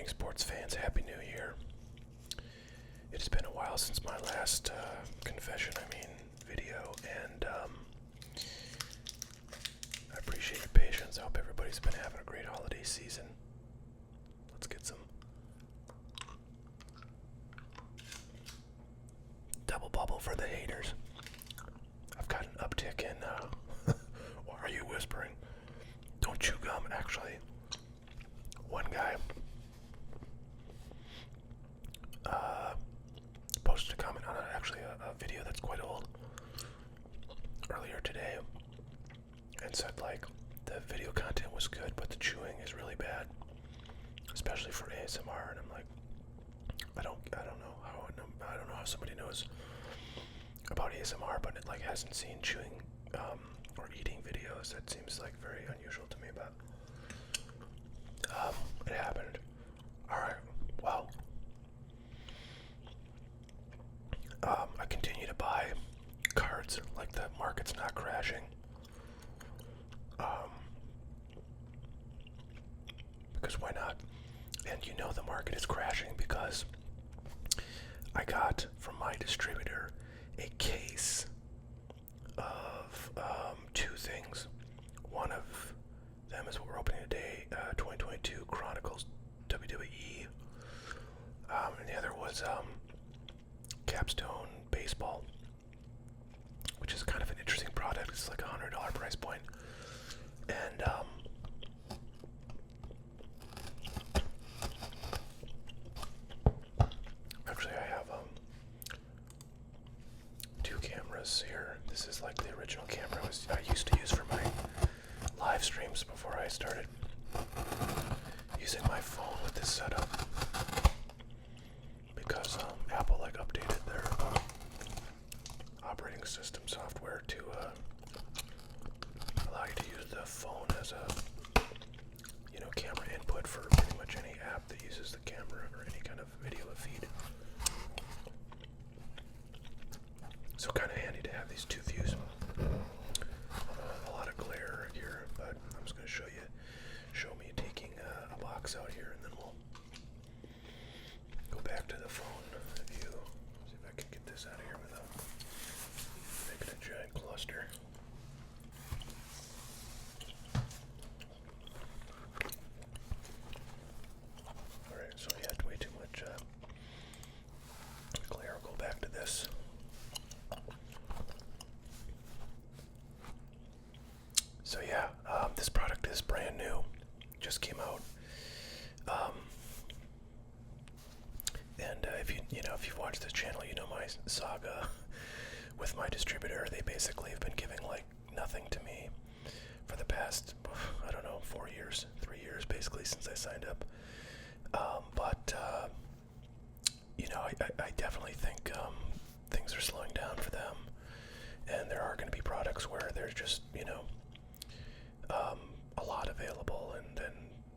morning, sports fans. Happy New Year. It has been a while since my last video, and I appreciate your patience. I hope everybody's been having a great holiday season. Let's get some double bubble for the haters. I've got an uptick in, why are you whispering? Don't chew gum, actually. One guy posted a comment on a video that's quite old earlier today and said, like, the video content was good, but the chewing is really bad, especially for ASMR. And I'm like, I don't know how somebody knows about ASMR, but it like hasn't seen chewing or eating videos. That seems like very unusual to me, but it happened. Alright, well, I continue to buy cards, like the market's not crashing. Because why not? And you know the market is crashing because I got from my distributor a case of two things. One of them is what we're opening today, 2022 Chronicles WWE. And the other was Capstone Baseball, which is kind of an interesting product. It's like $100 price point. And actually I have two cameras here. This is like the original camera I used to use for my live streams before I started using my phone with this setup, because Apple like updated their operating system software to allow you to use the phone as a camera input for pretty much any app that uses the camera or any kind of video feed. So kind of handy to have these two views. A lot of glare here, but I'm just going to show me taking a box out here, and then we'll go back to the phone view. See if I can get this out of here without making a giant cluster. Alright, so yeah, way too much glare. I'll go back to this. So yeah, this product is brand new, just came out, and if you've watched this channel, you know my saga with my distributor. They basically have been giving like nothing to me for the past, I don't know, 4 years, 3 years basically since I signed up. But I definitely think things are slowing down for them, and there are going to be products where there's just a lot available, and then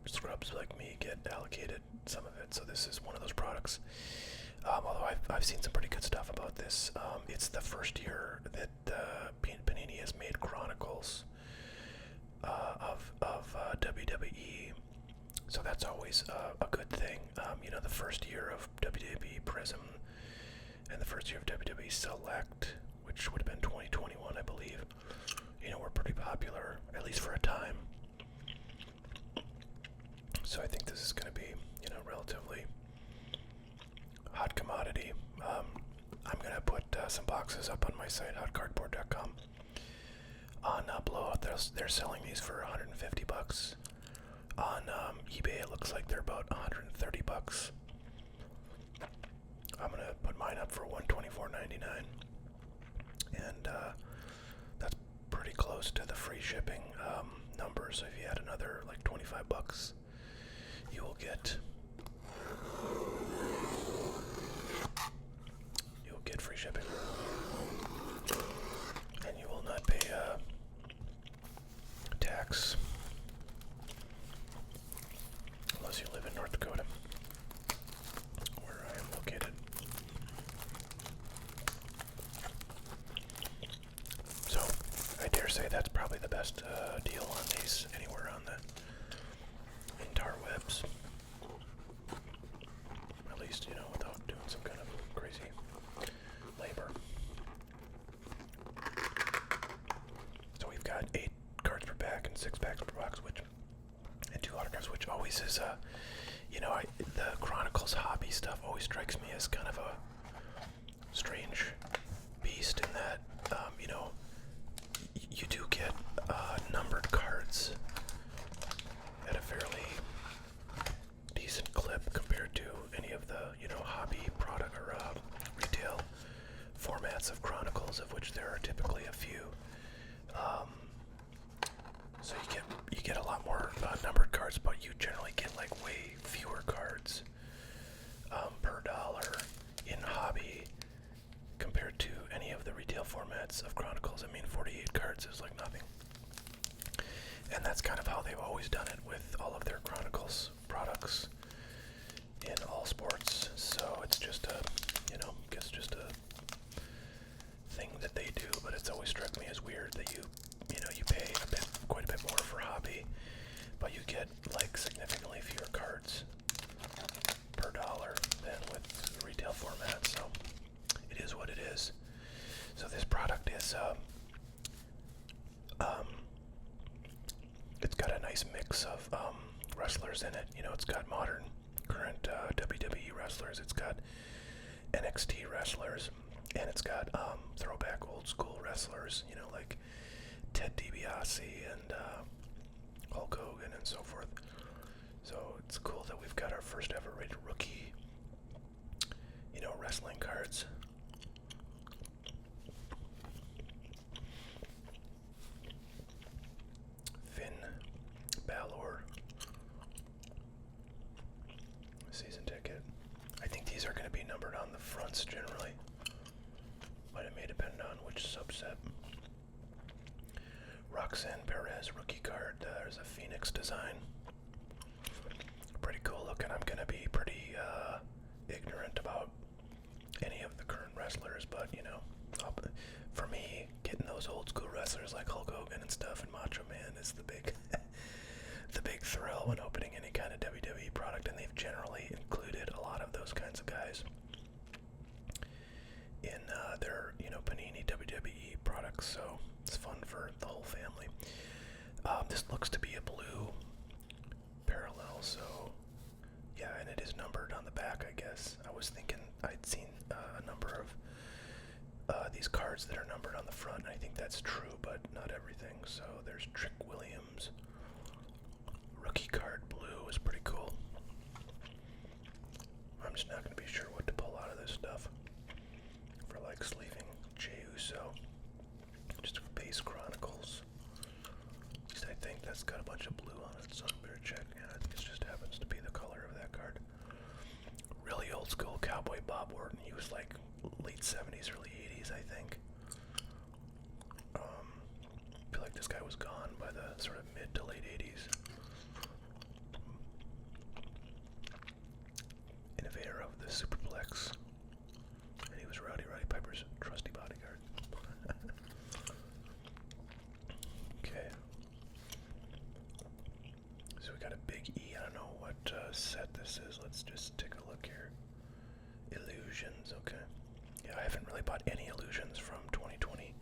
scrubs like me get allocated some of it. So this is one of those products. Although I've seen some pretty good stuff about this. It's the first year that Panini has made Chronicles of WWE, so that's always a good thing. The first year of WWE Prism and the first year of WWE Select, which would have been 2021, I believe, were pretty popular, at least for a time. So I think this is going to be, relatively hot commodity. I'm going to put some boxes up on my site, hotcardboard.com. On Blowout, they're selling these for $150. On eBay, it looks like they're about $130. I'm going to put mine up for $124.99. And that's pretty close to the free shipping number. So if you add another like $25, you will get free shipping, and you will not pay tax unless you live in North Dakota, where I am located. So I dare say that's probably the best deal on these anywhere on the interwebs. got 8 cards per pack and 6 packs per box, and 2 autographs, which always is the Chronicles hobby stuff always strikes me as kind of a strange beast in that, you do get numbered cards at a fairly decent clip compared to any of the, hobby product or retail formats of Chronicles, of which there are typically a few. So you get a lot more numbered cards, but you generally get like way fewer cards per dollar in hobby compared to any of the retail formats of Chronicles. I mean, 48 cards is like nothing. And that's kind of how they've always done it with all of their Chronicles products in all sports. So it's just a thing that they do, but it's always struck me as weird that you pay quite a bit more for hobby, but you get like significantly fewer cards per dollar than with retail format. So it is what it is. So this product is it's got a nice mix of wrestlers in it. It's got modern, current WWE wrestlers. It's got NXT wrestlers, and it's got throwback old school wrestlers, like Ted DiBiase and Hulk Hogan and so forth. So it's cool that we've got our first ever rated rookie, wrestling cards. Finn Balor season ticket. I think these are going to be numbered on the fronts generally, but it may depend on which subset. Roxanne Perez rookie card. There's a Phoenix design. Pretty cool looking. I'm going to be pretty ignorant about any of the current wrestlers, but for me, getting those old school wrestlers like Hulk Hogan and stuff and Macho Man is the big thrill when opening any kind of WWE product, and they've generally included a lot of those kinds of guys in their Panini WWE products, so it's fun for the whole family. This looks to be a blue parallel, so yeah, and it is numbered on the back, I guess. I was thinking I'd seen a number of these cards that are numbered on the front, and I think that's true, but not everything. So there's Trick Williams. Rookie card blue is pretty cool. I'm just not going to be sure what to pull out of this stuff for like sleeving Jey Uso. Just for base Chronicles. At least I think that's got a bunch of blue on it, so I better check. Yeah, it just happens to be the color of that card. Really old school Cowboy Bob Orton. He was like late 70s, early 80s, I think. I feel like this guy was gone by the sort of mid to late 80s. Innovator of the Superplex. And he was Roddy Piper's trusty bodyguard. Okay. So we got a big E. I don't know what set this is. Let's just take a look here. Illusions, okay. Yeah, I haven't really bought any Illusions from 2021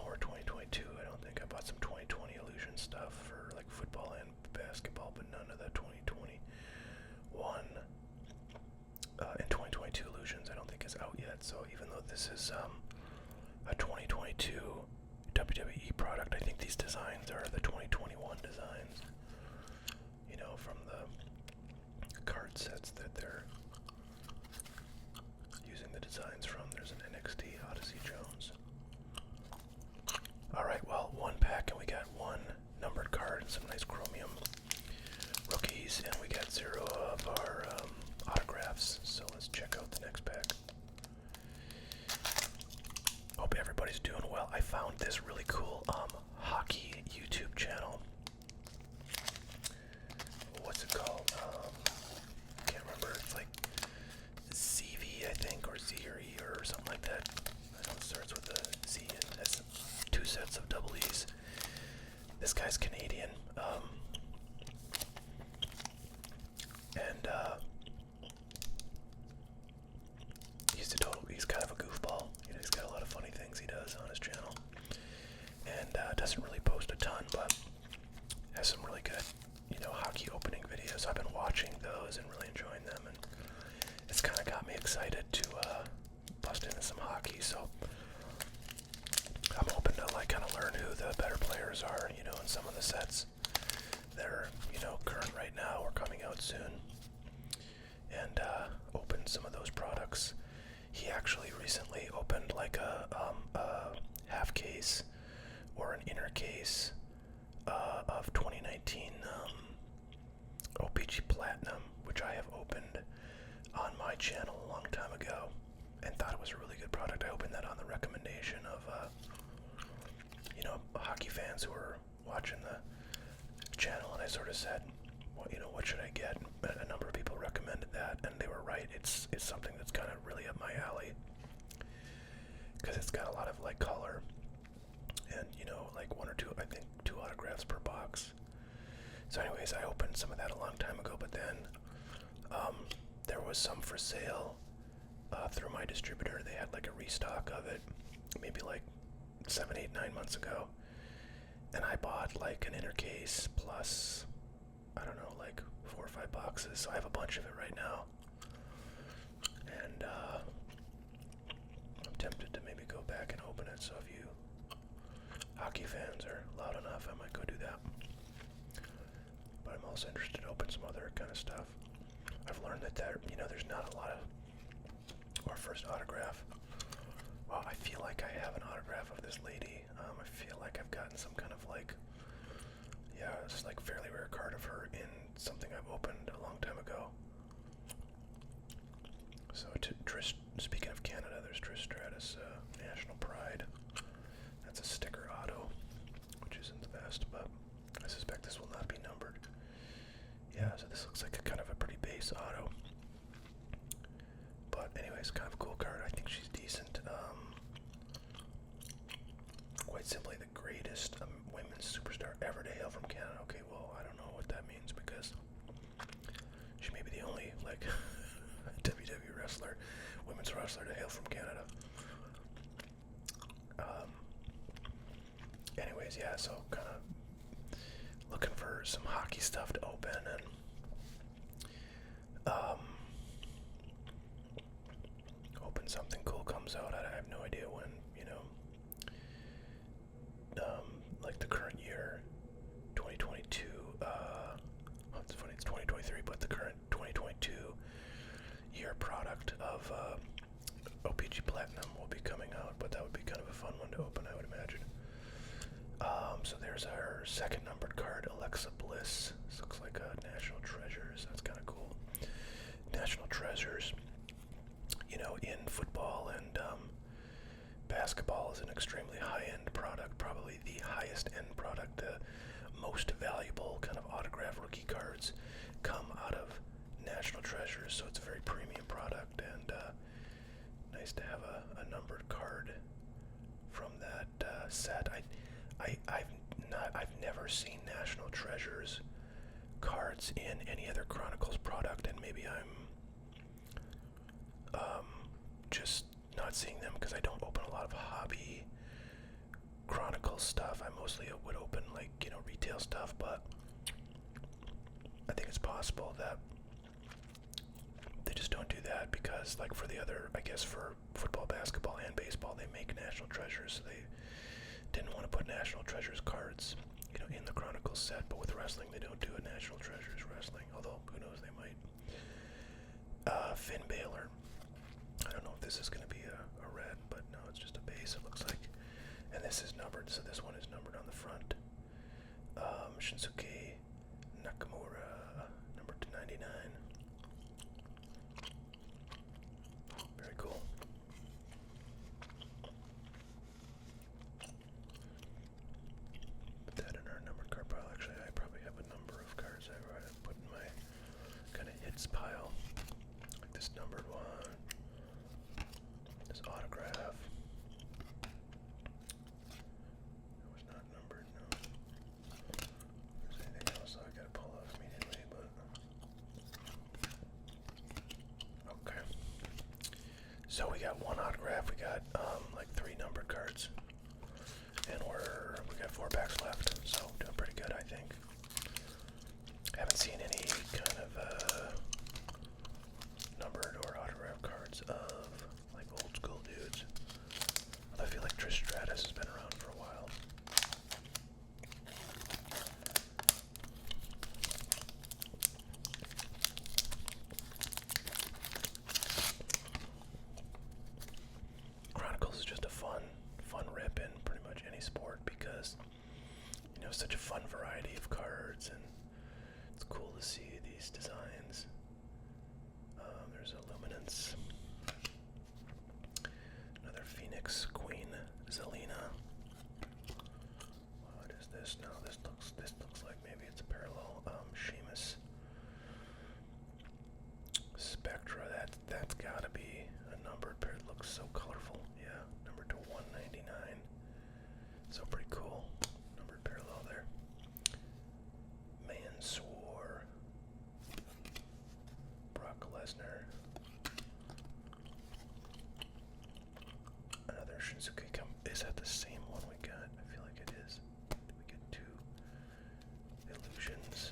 or 2022. I don't think I bought some 2020 Illusion stuff for like football and basketball, but none of the 2021 and 2022 Illusions I don't think is out yet. So even though this is a 2022 WWE product, I think these designs are the 2021 designs, from the card sets that they're using the designs from. There's an NXT Odyssey Jones. Alright, well, one pack, and we got one numbered card and some nice chromium rookies, and we got 0 of our autographs. So let's check out the next pack. Hope everybody's doing well. I found this really cool hockey YouTube channel. What's it called? Can't remember. It's like ZV, I think, or Z or E or something like that. I know it starts with a Z and has 2 sets of double E's. This guy's Canadian, and he's kind of a goofball. He's got a lot of funny things he does on his channel, and colors are, you know, in some of the sets that are, you know, current right now or coming out soon. And opened some of those products. He actually recently opened like a half case or an inner case of 2019 OPG Platinum, which I have opened on my channel a long time ago and thought it was a really good product. I opened that on the recommendation of you know, hockey fans who were watching the channel, and I sort of said, well, you know, what should I get? A number of people recommended that, and they were right. It's something that's kind of really up my alley because it's got a lot of like color and, you know, like one or two, I think 2 autographs per box. So anyways, I opened some of that a long time ago, but then there was some for sale through my distributor. They had like a restock of it maybe like 7, 8, 9 months ago, and I bought like an inner case plus, I don't know, like 4 or 5 boxes. So I have a bunch of it right now, and I'm tempted to maybe go back and open it. So if you hockey fans are loud enough, I might go do that. But I'm also interested to open some other kind of stuff. I've learned that you know, there's not a lot of, or first autograph. Well, I feel like I have an autograph of this lady. I feel like I've gotten some kind of like, yeah, it's like fairly rare card of her in something I've opened a long time ago. So speaking of Canada, there's Trish Stratus, National Pride. That's a sticker auto, which isn't the best, but I suspect this will not be numbered. Yeah, so this looks like a kind of a pretty base auto. But anyways, kind of a cool card. I think she's decent. Quite simply the greatest women's superstar ever to hail from Canada. Okay, well, I don't know what that means because she may be the only, like, WWE wrestler, women's wrestler to hail from Canada. Anyways, yeah, so kind of looking for some hockey stuff to open, and hoping something cool comes out. I have no idea when, you know, like the current year, 2022, it's funny, it's 2023, but the current 2022 year product of OPG Platinum will be coming out, but that would be kind of a fun one to open, I would imagine. So there's our second numbered card, Alexa Bliss. This looks like a National Treasures. That's kind of cool. National Treasures, you know, in football and basketball is an extremely high-end product, probably the highest-end product. The most valuable kind of autograph rookie cards come out of National Treasures, so it's a very premium product, and nice to have a numbered card from that set. I've never seen National Treasures cards in any other Chronicles product, and maybe I'm just not seeing them because I don't open a lot of hobby Chronicles stuff. I mostly would open, like, you know, retail stuff, but I think it's possible that they just don't do that because, like, for the other, I guess for football, basketball, and baseball, they make National Treasures, so they didn't want to put National Treasures cards, you know, in the Chronicles set. But with wrestling, they don't do a National Treasures wrestling, although who knows, they might. Finn Balor. I don't know if this is going to be a red, but no, it's just a base, it looks like. And this is numbered, so this one is numbered on the front. Shinsuke Nakamura, number 299. Very cool. Put that in our numbered card pile. Actually, I probably have a number of cards I put in my kind of hits pile. Like this numbered one, this autograph. It was not numbered, no. If there's anything else I gotta pull out immediately, but okay. So we got one autograph, we got like 3 numbered cards, and we got 4 packs left, so doing pretty good, I think. Haven't seen any kind of numbered or autograph cards of like old school dudes. because, such a fun variety of cards, and it's cool to see these designs. There's a Luminance, another Phoenix Queen Zelina. What is this? No, this looks like maybe it's a parallel. Seamus Spectra. That's gotta be a numbered pair. It looks so colorful. Yeah, numbered to 199. So pretty cool. Numbered parallel there. Mansoor. Brock Lesnar. Another Shinsuke. Is that the same one we got? I feel like it is. Did we get two illusions?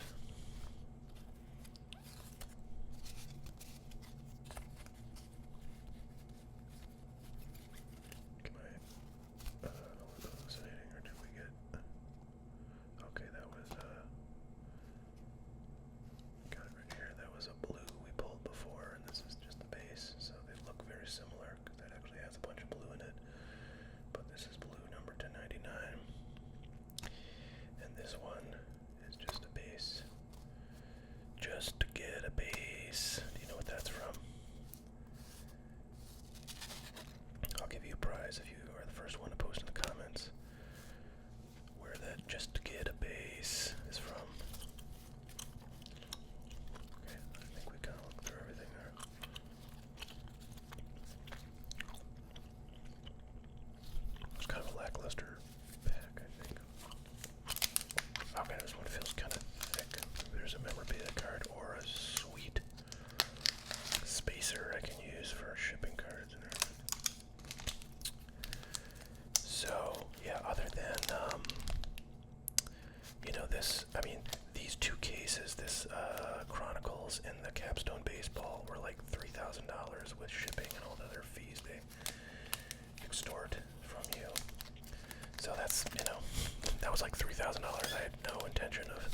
Am I hallucinating, or did we get? Okay, that was got it right here. That was a blue we pulled before, and this is just the base. So they look very similar because that actually has a bunch of blue in it. But this is blue numbered to 99, and this one is just a base. Just to get a base. Do you know what that's from? I'll give you a prize if you are the first one to post in the comments where that just to get a base is from. Okay, I think we kind of looked through everything there. It's kind of a lackluster pack, I think. Okay, this one feels kind of thick. There's a memorabilia card or a sweet spacer I can use for shipping cards and everything. So, yeah, other than, this, these two cases, this Chronicles and the Capstone Baseball were like $3,000 with shipping and all the other fees they extort from you. So that's, that was like $3,000 I had no intention of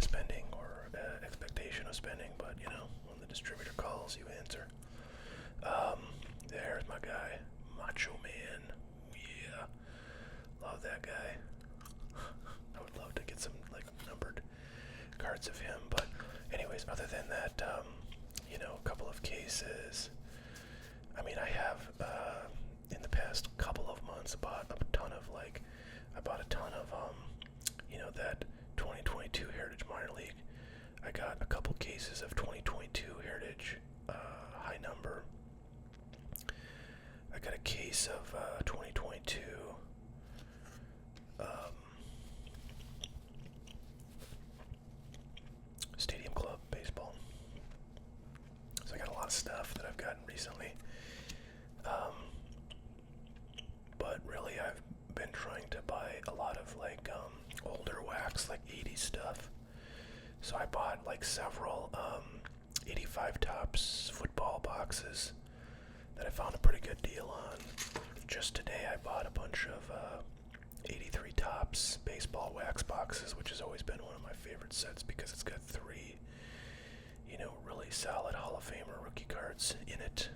spending or expectation of spending, but, when the distributor calls, you answer. There's my guy, Macho Man. Yeah, love that guy. I would love to get some numbered cards of him, but anyways, other than that, a couple of cases. I have in the past couple of months bought a ton of that 2022 Heritage Minor League. I got a couple cases of 2022 Heritage high number. I got a case of 2022 Stadium Club baseball. So I got a lot of stuff that I've gotten recently. But really I've been trying to buy a lot of older wax, 80s stuff. So I bought several 85 Tops football boxes that I found a pretty good deal on. Just today I bought a bunch of 83 Tops baseball wax boxes, which has always been one of my favorite sets because it's got three, really solid Hall of Famer rookie cards in it.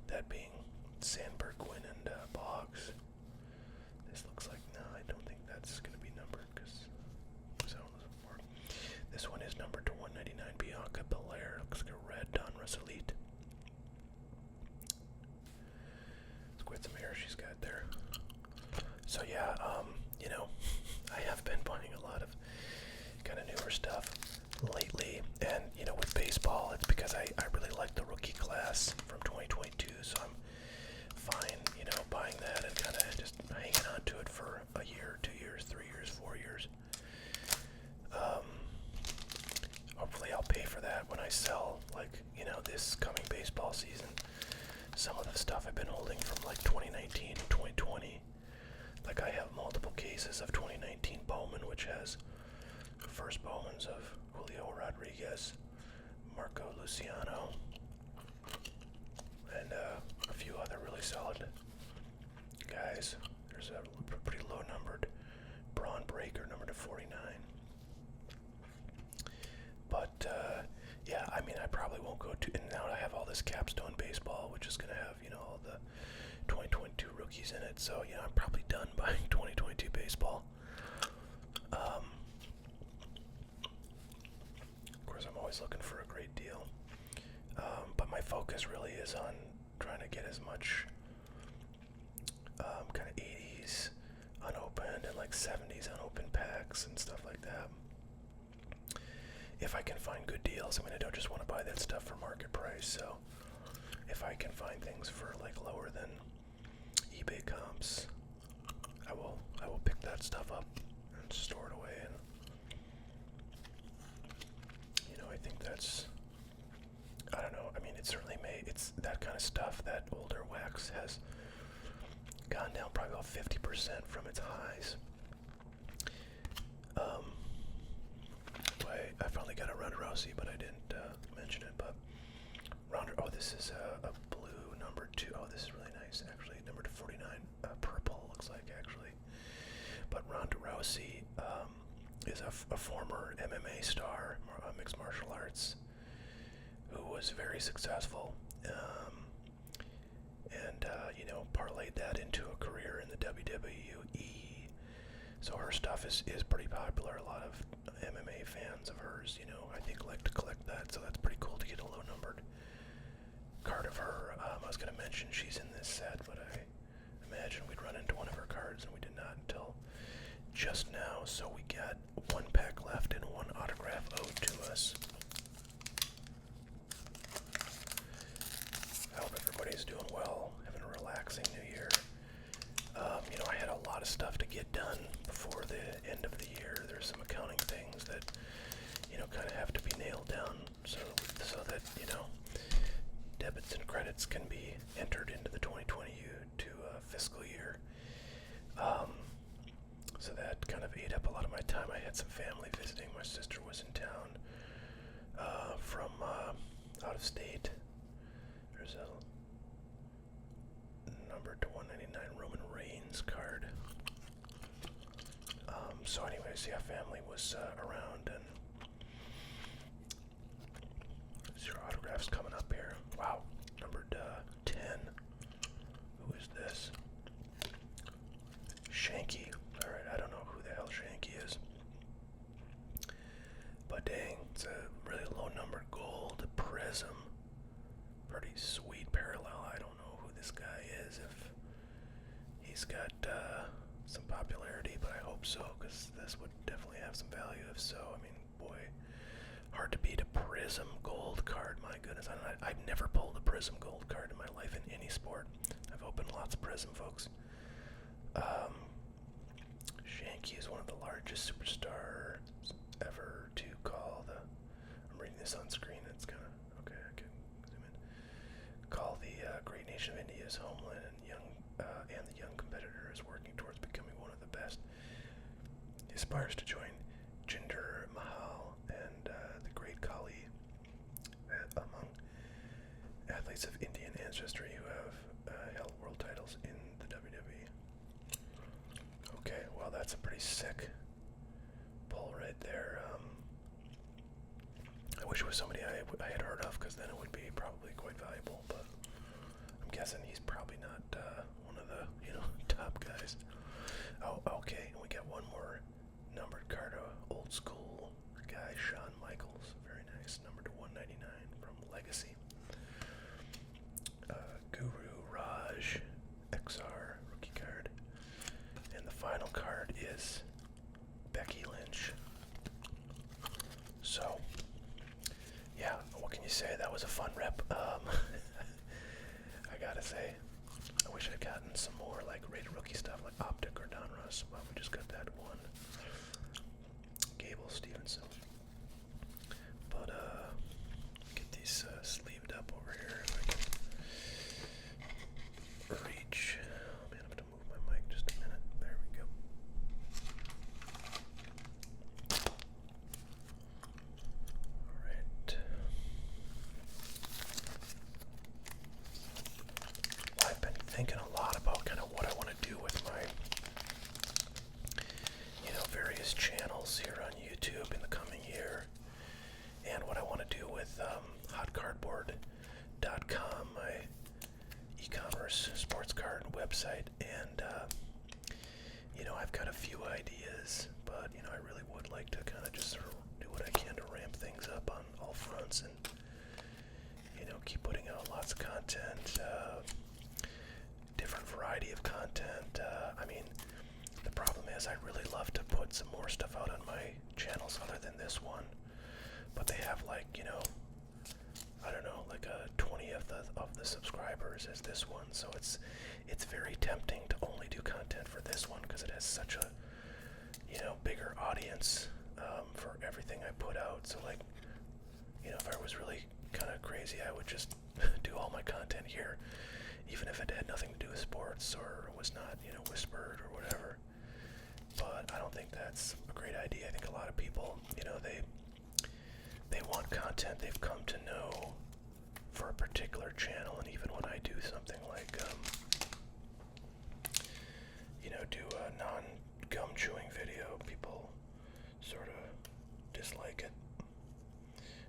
That being Sandberg, Gwynn, and Boggs. This looks like, no, I don't think that's going to be numbered because I don't know before. This one is numbered to 199. Bianca Belair. Looks like a red Donruss Elite. It's quite some hair she's got there. So yeah, I have been buying a lot of kind of newer stuff lately, and with baseball, it's because I really like the rookie class from 2022, so I'm fine, buying that and kind of just hanging on to it for a year, 2 years, 3 years, 4 years. Hopefully I'll pay for that when I sell, this coming baseball season. Some of the stuff I've been holding from 2019 and 2020. I have multiple cases of 2019 Bowman, which has first Bowmans of Julio Rodriguez, Marco Luciano, and a few other really solid guys. There's a pretty low numbered Braun Breaker, numbered to 49. But yeah, I probably won't go to. And now I have all this Capstone Baseball, which is going to have all the 2022 rookies in it. So I'm probably done buying 2022 2022 baseball. Of course, I'm always looking for a great deal. But my focus really is on trying to get as much kind of 80s unopened and like 70s unopened packs and stuff like that. If I can find good deals, I mean, I don't just want to buy that stuff for market price, so if I can find things for like lower than eBay comps, I will pick that stuff up and store it away. And you know, I think that's, I don't know, I mean, it certainly it's that kind of stuff. That older wax has gone down probably about 50% from its highs. I finally got a Ronda Rousey, but I didn't mention it. But Ronda, oh, this is a blue number 2. Oh, this is really nice, actually. Number 49, purple looks like, actually. But Ronda Rousey is a former MMA star, mixed martial arts, who was very successful, and you know, parlayed that into a career in the WWE. So her stuff is pretty popular. A lot of MMA fans of hers, you know, I think like to collect that. So that's pretty cool to get a low numbered card of her. I was going to mention she's in this set, but I imagine we'd run into one of her cards, and we did not until just now. So we got one pack left and one autograph owed to us. I hope everybody's doing well, having a relaxing new year. You know, I had a lot of stuff to get done before the end of the year. There's some accounting things that, you know, kind of have to be nailed down so that, you know, debits and credits can be entered into the 2022 fiscal year. So that kind of ate up a lot of my time. I had some family visiting. My sister was in town from out of state. There's a number to 199 Roman Reigns card. So anyways, yeah, family was around, and there's your autographs coming up here. Wow, numbered 10. Who is this? Shanky. Alright, I don't know who the hell Shanky is. But dang, it's a really low numbered gold prism. Pretty sweet parallel. I don't know who this guy is, if he's got some popularity, but I hope so, because this would definitely have some value if so. I mean, boy, hard to beat a prism gold card, my goodness. I've never pulled a prism gold card in my life in any sport. I've opened lots of prism, folks. Shanky is one of the largest superstars ever to call the, I'm reading this on screen, it's kind of, okay, I can zoom in. Call the great nation of India's homeland, and the young competitor is working towards becoming one of the best. He aspires to join Jinder Mahal and the great Kali among athletes of Indian ancestry who have held world titles in the WWE. Okay, well, that's a pretty sick pull right there. I wish it was somebody I had heard of, because then it would be probably quite valuable, but I'm guessing he's probably not one of the, you know, top guys. Oh, okay, and we got one more numbered card, old school guy, Shawn Michaels. Very nice, numbered to 199 from Legacy. Guru Raj XR rookie card. And the final card is Becky Lynch. So, yeah, what can you say? That was a fun rep. I gotta say, I wish I'd gotten some more like rated rookie stuff like Optic or Donruss. Well, we just got that one. Gable Stevenson. But get these sleeved up over here if I can reach. Oh man, I'm gonna move my mic just a minute. There we go. Alright. I've been thinking a lot about kind of what I want to do with my, you know, various channels here on YouTube in the coming I've got a few ideas, but I really would like to kind of just sort of do what I can to ramp things up on all fronts and keep putting out lots of content, different variety of content. I mean, the problem is I really love to put some more stuff out on my channels other than this one, but they have like, I don't know, like a 20th of the subscribers as this one, so it's very tempting to only do content for this one because it has such a bigger audience for everything I put out. So like, if I was really kind of crazy, I would just do all my content here, even if it had nothing to do with sports or was not whispered or whatever. But I don't think that's a great idea. I think a lot of people, they want content they've come to know for a particular channel, and even when I do something like do a non-gum chewing video, people sort of dislike it.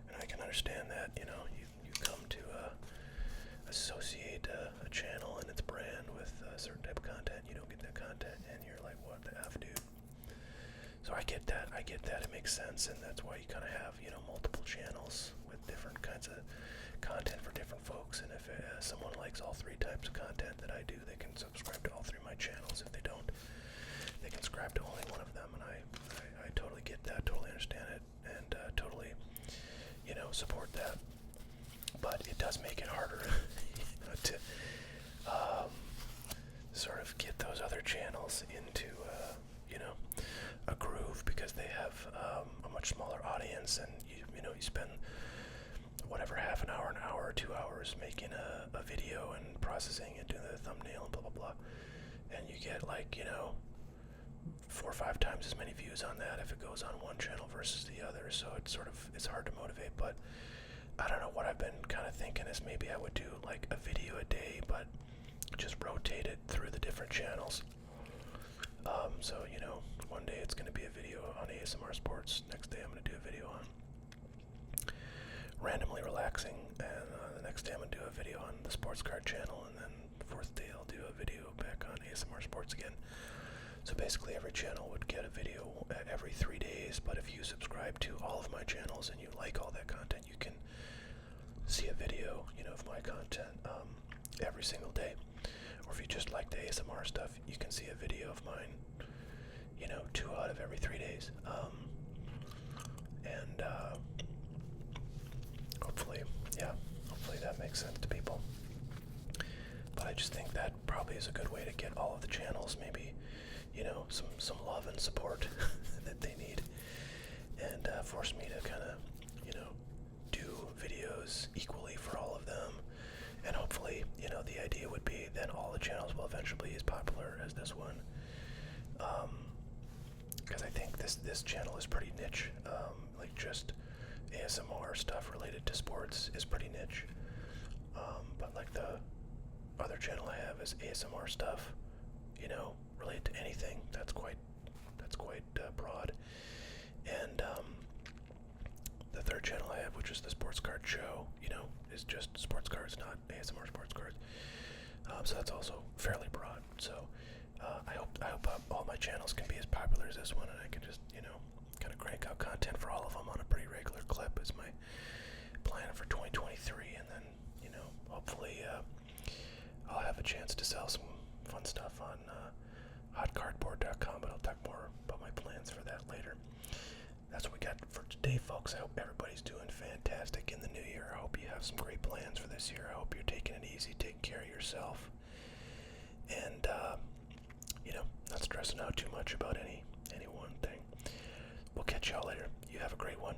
And I can understand that, you come to associate a channel and its brand with a certain type of content. You don't get that content and you're like, what the F, dude? So I get that, it makes sense, and that's why you kind of have, multiple channels with different kinds of content for different folks. And if someone likes all three types of content that I do, they can subscribe to all three of my channels. If they don't, they can subscribe to only one of them, and I totally get that, totally understand it, and totally, support that. But it does make it harder to sort of get those other channels into, a groove, because they have a much smaller audience, and you spend whatever, half an hour, 2 hours making a video and processing it, doing the thumbnail and blah blah blah, and you get like 4 or 5 times as many views on that if it goes on one channel versus the other. So it's hard to motivate. But I don't know, what I've been kind of thinking is maybe I would do like a video a day, but just rotate it through the different channels. So one day it's going to be a video on ASMR Sports, next day I'm going to do a video on randomly relaxing, and the next day I'm going to do a video on the Sports Card channel, and then the fourth day I'll do a video back on ASMR Sports again. So basically every channel would get a video every 3 days, but if you subscribe to all of my channels and you like all that content, you can see a video, of my content every single day. Or if you just like the ASMR stuff, you can see a video of mine, 2 out of every 3 days. And hopefully that makes sense to people. But I just think that probably is a good way to get all of the channels, maybe, some love and support that they need, and force me to kind of, do videos equally for all of them. And hopefully, the idea would be then all the channels will eventually be as popular as this one. Because I think this channel is pretty niche. Like just ASMR stuff related to sports is pretty niche. But like the other channel I have is ASMR stuff, related to anything. That's quite broad. And the third channel I have, which is the Sports Card Show, is just sports cards, not ASMR sports cards. So that's also fairly broad. So I hope all my channels can be as popular as this one, and I can just kind of crank out content for all of them on a pretty regular clip is my plan for 2023, and then hopefully I'll have a chance to sell some fun stuff on hotcardboard.com, but I'll talk more about my plans for that later. That's what we got for today, folks. I hope everybody's doing fantastic in the new year. I hope you have some great plans for this year. I hope you're taking it easy, taking care of yourself, and not stressing out too much about any one thing. We'll catch y'all later. You have a great one.